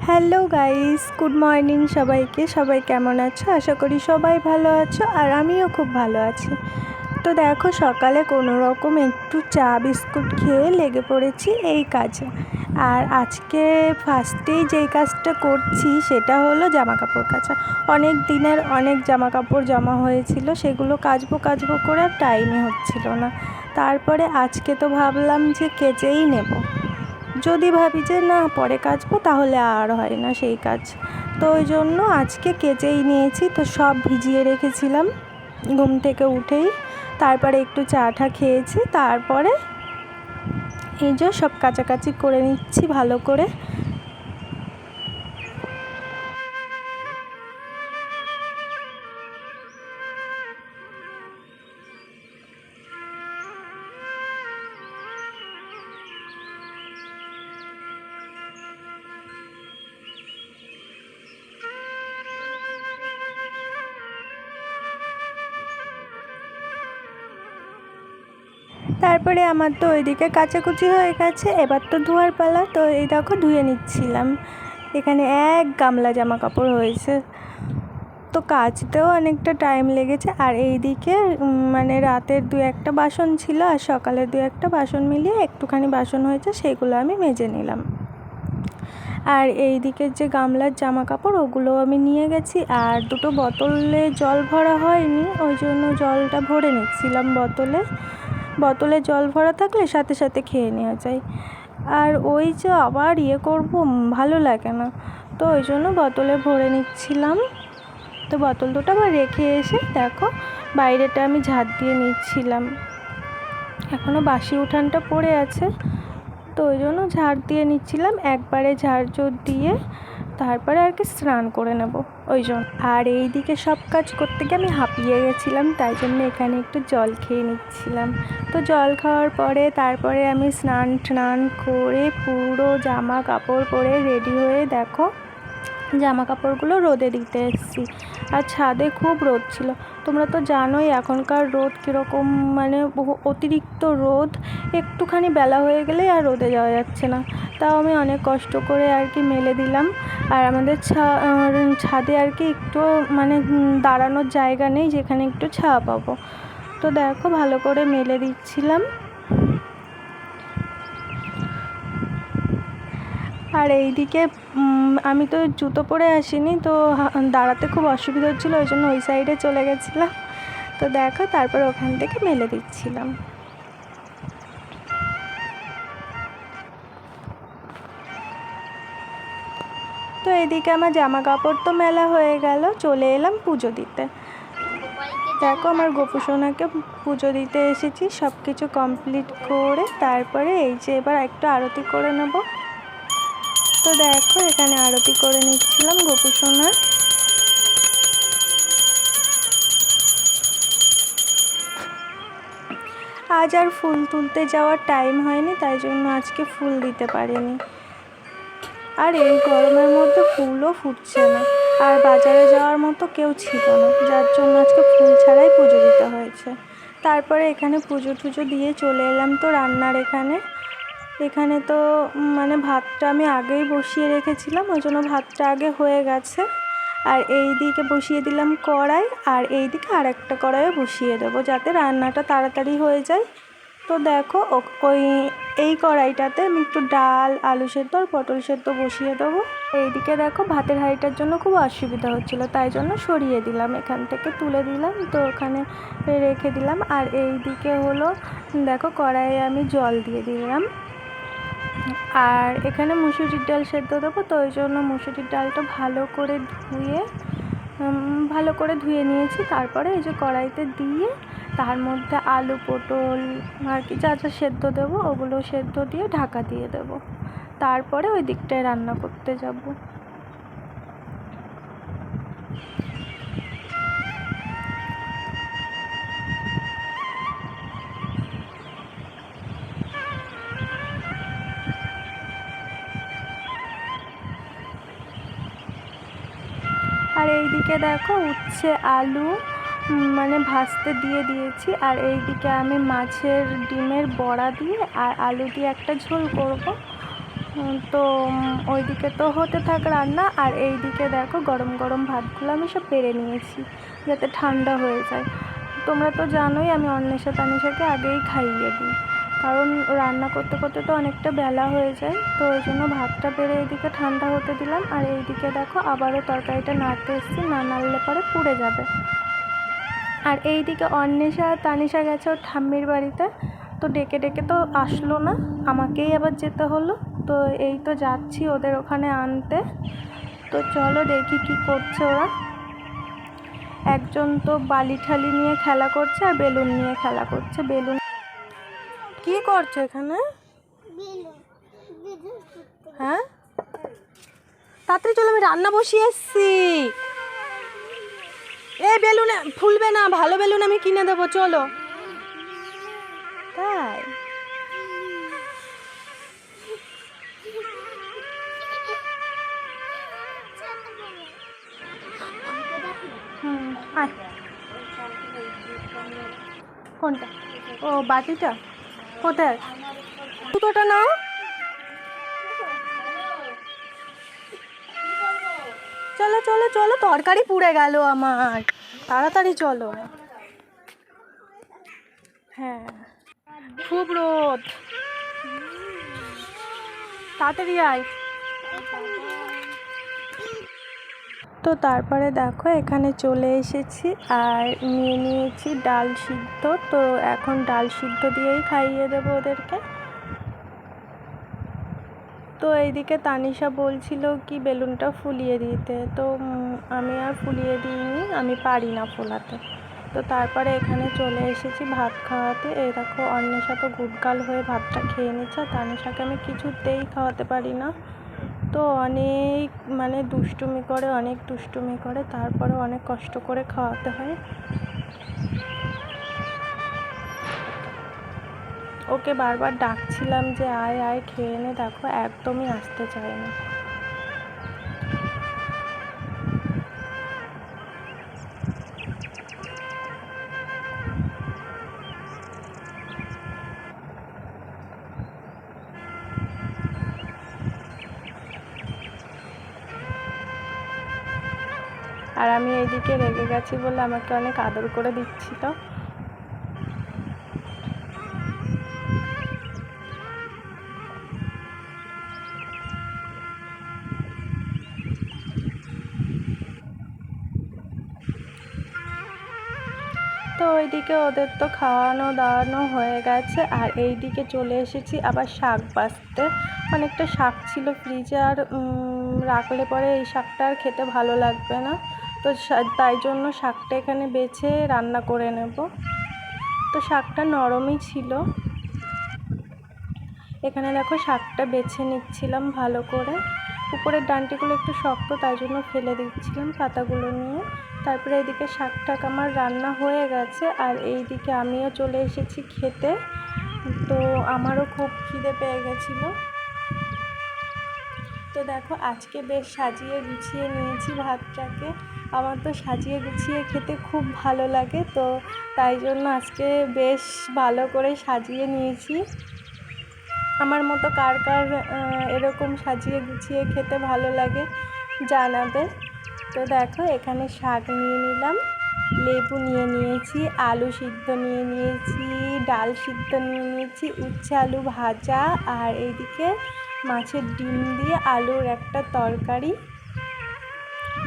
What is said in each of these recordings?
Hello guys, good morning সবাইকে। সবাই কেমন আছো? আশা করি সবাই ভালো আছো, আর আমিও খুব ভালো আছি। তো দেখো, সকালে কোনো রকম একটু চা বিস্কুট খেয়ে লেগে পড়েছি এই কাজে। আর আজকে ফার্স্টেই যেই কাজটা করছি সেটা হলো জামা কাপড় কাচা। অনেক দিনের অনেক জামা কাপড় জমা হয়েছিল, সেগুলো কাচবো করে আর টাইমই হচ্ছিল না। তারপরে আজকে তো ভাবলাম যে কেচেই নেব। যদি ভাবি যে না পরে কাচবো, তাহলে আর হয় না সেই কাজ। তো ওই জন্য আজকে কেচেই নিয়েছি। তো সব ভিজিয়ে রেখেছিলাম ঘুম থেকে উঠেই। তারপরে একটু চা টা খেয়েছি, তারপরে এই যে সব কাচাকাচি করে নিচ্ছি ভালো করে। তারপরে আমার তো ওইদিকে কাচাকুচি হয়ে গেছে, এবার তো ধোয়ার পালা। তো এই দেখো ধুয়ে নিচ্ছিলাম। এখানে এক গামলা জামা কাপড় হয়েছে, তো কাচতেও অনেকটা টাইম লেগেছে। আর এইদিকে মানে রাতের দু একটা বাসন ছিল আর সকালের দু একটা বাসন মিলিয়ে একটুখানি বাসন হয়েছে, সেগুলো আমি মেজে নিলাম। আর এই দিকের যে গামলার জামা কাপড় ওগুলো আমি নিয়ে গেছি। আর দুটো বোতলে জল ভরা হয়নি, ওই জন্য জলটা ভরে নিচ্ছিলাম বোতলে জল ভরা থাকলে সাথে সাথে খেয়ে নেওয়া যায়। আর ওই যে আবার করব, ভালো লাগে না, তো ওই জন্য বোতলে ভরে নিচ্ছিলাম। তো বোতল দুটো আবার রেখে এসে দেখো বাইরেটা আমি ঝাড় দিয়ে নিচ্ছিলাম। এখনও বাসি উঠানটা পড়ে আছে, তো ওই জন্য ঝাড় দিয়ে নিচ্ছিলাম। একবারে ঝাড়ঝুড় দিয়ে তারপরে আর কি স্নান করে নেব ওই জন্য। আর এই দিকে সব কাজ করতে গিয়ে আমি হাঁপিয়ে গেছিলাম, তাই জন্য এখানে একটু জল খেয়ে নিচ্ছিলাম। তো জল খাওয়ার পরে তারপরে আমি স্নান করে পুরো জামা কাপড় পরে রেডি হয়ে দেখো জামা কাপড়গুলো রোদে দিতে এসেছি। আর ছাদে খুব রোদ ছিল। তোমরা তো জানোই এখনকার রোদ কীরকম, মানে অতিরিক্ত রোদ। একটুখানি বেলা হয়ে গেলে আর রোদে যাওয়া যাচ্ছে না। তাও আমি অনেক কষ্ট করে আর কি মেলে দিলাম। আর আমাদের ছাদে আর কি একটু মানে দাঁড়ানোর জায়গা নেই যেখানে একটু ছায়া পাবো। তো দেখো ভালো করে মেলে দিচ্ছিলাম। আর এইদিকে আমি তো জুতো পরে আসিনি, তো দাঁড়াতে খুব অসুবিধা হচ্ছিলো, ওই জন্য ওই সাইডে চলে গেছিলাম। তো দেখো তারপর ওখান থেকে মেলে দিচ্ছিলাম। তো এদিকে আমার জামা কাপড় তো মেলা হয়ে গেল, চলে এলাম পুজো দিতে। দেখো আমার গোপুসোনাকে পুজো দিতে এসেছি, সব কিছু কমপ্লিট করে তারপরে এই যে এবার একটু আরতি করে নেব। তো দেখো এখানে আরতি করে নিচ্ছিলাম গোপুসোনার। আজ আর ফুল তুলতে যাওয়ার টাইম হয়নি, তাই জন্য আজকে ফুল দিতে পারিনি। আর এই গরমের মধ্যে ফুলও ফুটছে না, আর বাজারে যাওয়ার মতো কেউ ছিল না, যার জন্য আজকে ফুল ছাড়াই পুজো দিতে হয়েছে। তারপরে এখানে পুজো টুজো দিয়ে চলে এলাম তো রান্নার এখানে তো মানে ভাতটা আমি আগেই বসিয়ে রেখেছিলাম, ওই জন্য ভাতটা আগে হয়ে গেছে। আর এই দিকে বসিয়ে দিলাম কড়াই, আর এই দিকে আর একটা কড়াইও বসিয়ে দেবো যাতে রান্নাটা তাড়াতাড়ি হয়ে যায়। তো দেখো এই কড়াইটাতে আমি একটু ডাল, আলু সেদ্ধ আর পটল সেদ্ধ বসিয়ে দেবো। এইদিকে দেখো ভাতের হাঁড়িটার জন্য খুব অসুবিধা হচ্ছিলো, তাই জন্য সরিয়ে দিলাম, এখান থেকে তুলে দিলাম, তো ওখানে রেখে দিলাম। আর এই দিকে হলো দেখো কড়াইয়ে আমি জল দিয়ে দিলাম। আর এখানে মুসুরির ডাল সেদ্ধ দেবো, তো ওই জন্য মুসুরির ডালটা ভালো করে ধুয়ে নিয়েছি। তারপরে এই যে কড়াইতে দিয়ে তার মধ্যে আলু পটল আর কি যা যা সেদ্ধ দেবো ওগুলো সেদ্ধ দিয়ে ঢাকা দিয়ে দেবো। তারপরে ওই দিকটায় রান্না করতে যাব। আর এইদিকে দেখো উচ্ছে আলু মানে ভাজতে দিয়ে দিয়েছি। আর এইদিকে আমি মাছের ডিমের বড়া দিয়ে আর আলু দিয়ে একটা ঝোল করব। তো ওইদিকে তো হতে থাক রান্না, আর এইদিকে দেখো গরম গরম ভাতগুলো আমি সব বেড়ে নিয়েছি যাতে ঠান্ডা হয়ে যায়। তোমরা তো জানোই আমি অন্বেষা তানিশাকে আগেই খাইয়ে দিই, কারণ রান্না করতে করতে তো অনেকটা বেলা হয়ে যায়। তো ওই জন্য ভাতটা বেড়ে এইদিকে ঠান্ডা হতে দিলাম, আর এইদিকে দেখো আবারও তরকারিটা নাড়তে এসেছি, না নাড়লে পরে পুড়ে যাবে। আর এইদিকে অন্বেষা আর তানিশা গেছে ওর ঠাম্মির বাড়িতে, তো ডেকে ডেকে তো আসলো না, আমাকেই আবার যেতে হলো। তো এই তো যাচ্ছি ওদের ওখানে আনতে। তো চলো দেখি কি করছে ওরা। একজন তো বালি ঠালি নিয়ে খেলা করছে আর বেলুন নিয়ে খেলা করছে। বেলুন কি করছো এখানে? হ্যাঁ তাড়াতাড়ি চলো, আমি রান্না বসিয়ে এসছি। এই বেলুনে ফুলবে না, ভালো বেলুন আমি কিনে দেবো, চলো। তাই আয়। কোনটা? ও বাটিটা কোথায়? জুতোটা নাও। চলো চলো চলো, তরকারি পুড়ে গেল আমার, তাড়াতাড়ি চলো। হ্যাঁ খুব রোদ, তাড়াতাড়ি আয়। তো তারপরে দেখো এখানে চলে এসেছি আর নিয়ে নিয়েছি ডাল সিদ্ধ। তো এখন ডাল সিদ্ধ দিয়েই খাইয়ে দেবো ওদেরকে। তো এইদিকে তানিশা বলছিল কি বেলুনটা ফুলিয়ে দিতে, তো আমি আর ফুলিয়ে দিইনি, আমি পারি না ফোলাতে। তো তারপরে এখানে চলে এসেছি ভাত খাওয়াতে। এই দেখো অন্বেষা তো গুটগাল হয়ে ভাতটা খেয়ে নিচ্ছে, তানিশাকে আমি কিছুতেই খাওয়াতে পারি না। তো অনেক দুষ্টুমি করে, অনেক দুষ্টুমি করে, তারপরে অনেক কষ্ট করে খাওয়াতে হয় ওকে। বারবার ডাকছিলাম যে আয় আয় খেয়ে নে, দেখো একদমই আসতে চায় না। আর আমি এইদিকে রেগে গেছি বলে আমাকে অনেক আদর করে দিচ্ছিল। তো ওইদিকে ওদের তো খাওয়ানো দাওয়ানো হয়ে গেছে, আর এইদিকে চলে এসেছি আবার শাক বাছতে। অনেকটা শাক ছিল ফ্রিজে, আর রাখলে পরে এই শাকটা আর খেতে ভালো লাগবে না। তো তাই জন্য শাকটা এখানে বেছে রান্না করে নেব। তো শাকটা নরমই ছিল। এখানে দেখো শাকটা বেছে নিচ্ছিলাম ভালো করে, উপরের ডান্টিগুলো একটু শক্ত তাই জন্য ফেলে দিচ্ছিলাম পাতাগুলো নিয়ে। তারপরে এইদিকে শাকটা আমার রান্না হয়ে গেছে, আর এইদিকে আমিও চলে এসেছি খেতে। তো আমারও খুব খিদে পেয়ে গেছিলো। তো দেখো আজকে বেশ সাজিয়ে গুছিয়ে নিয়েছি ভাতটাকে। আমার তো সাজিয়ে গুছিয়ে খেতে খুব ভালো লাগে, তো তাই জন্য আজকে বেশ ভালো করে সাজিয়ে নিয়েছি। আমার মতো কার কার এরকম সাজিয়ে গুছিয়ে খেতে ভালো লাগে জানাবে। তো দেখো এখানে শাক নিয়ে নিলাম, লেবু নিয়ে নিয়েছি, আলু সিদ্ধ নিয়ে নিয়েছি, ডাল সিদ্ধ নিয়ে নিয়েছি, উচ্ছে আলু ভাজা, আর এইদিকে মাছের ডিম দিয়ে আলুর একটা তরকারি।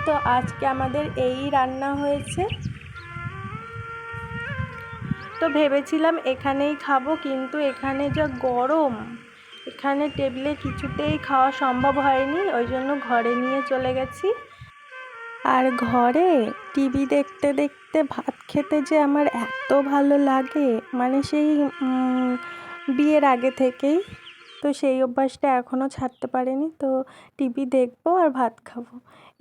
তো আজকে আমাদের এই রান্না হয়েছে। তো ভেবেছিলাম এখানেই খাবো, কিন্তু এখানে যা গরম, এখানে টেবিলে কিছুতেই খাওয়া সম্ভব হয়নি, ওই জন্য ঘরে নিয়ে চলে গেছি। আর ঘরে টিভি দেখতে দেখতে ভাত খেতে যে আমার এত ভালো লাগে, সেই বিয়ের আগে থেকেই। তো সেই অভ্যাসটা এখনও ছাড়তে পারিনি। তো টিভি দেখবো আর ভাত খাবো,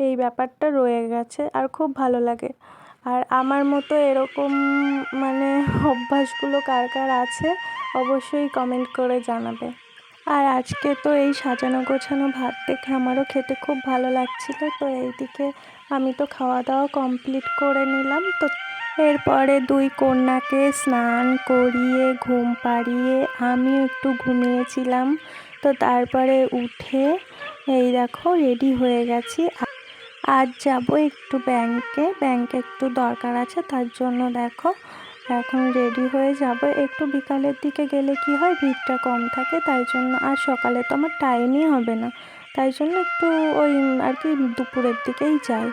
এই ব্যাপারটা রয়ে গেছে, আর খুব ভালো লাগে। আর আমার মতো এরকম অভ্যাসগুলো কার কার আছে অবশ্যই কমেন্ট করে জানাবে। আর আজকে তো এই সাজানো গোছানো ভাত দেখে আমারও খেতে খুব ভালো লাগছিল। তো এইদিকে আমি তো খাওয়া দাওয়া কমপ্লিট করে নিলাম। তো এরপরে দুই কন্যাকে স্নান করিয়ে ঘুম পাড়িয়ে আমিও একটু ঘুমিয়েছিলাম। তো তারপরে উঠে এই দেখো রেডি হয়ে গেছি। আজ যাব একটু ব্যাংকে একটু দরকার আছে, তার জন্য দেখো এখন রেডি হয়ে যাব। একটু বিকালের দিকে গেলে কি হয়, ভিড়টা কম থাকে, তাই জন্য। আর সকালে তো আমার টাইমই হবে না, তাই জন্য একটু ওই আর কি দুপুরের দিকেই যাই।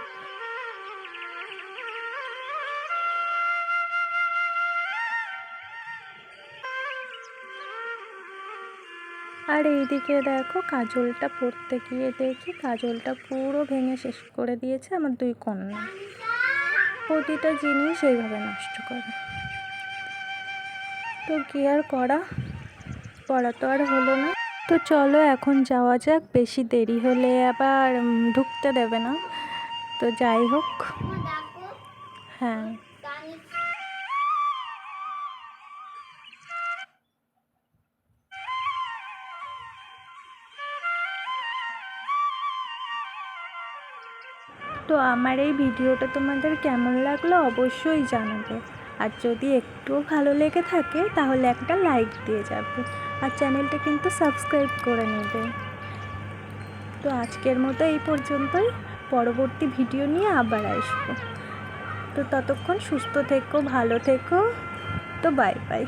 আর এইদিকে দেখো কাজলটা পরতে গিয়ে দেখি কাজলটা পুরো ভেঙে শেষ করে দিয়েছে আমার দুই কন্যা। প্রতিটা জিনিস এইভাবে নষ্ট করে। তো কি আর করা, পড়া তো আর হলো না। তো চলো এখন যাওয়া যাক, বেশি দেরি হলে আবার ঢুকতে দেবে না। তো যাই হোক, হ্যাঁ। তো আমার এই ভিডিওটা তোমাদের কেমন লাগলো অবশ্যই জানাবে। আর যদি একটুও ভালো লেগে থাকে তাহলে একটা লাইক দিয়ে যাবে, আর চ্যানেলটা কিন্তু সাবস্ক্রাইব করে নেবে। তো আজকের মতো এই পর্যন্তই, পরবর্তী ভিডিও নিয়ে আবার আসবো। তো ততক্ষণ সুস্থ থেকো, ভালো থেকো। তো বাই বাই।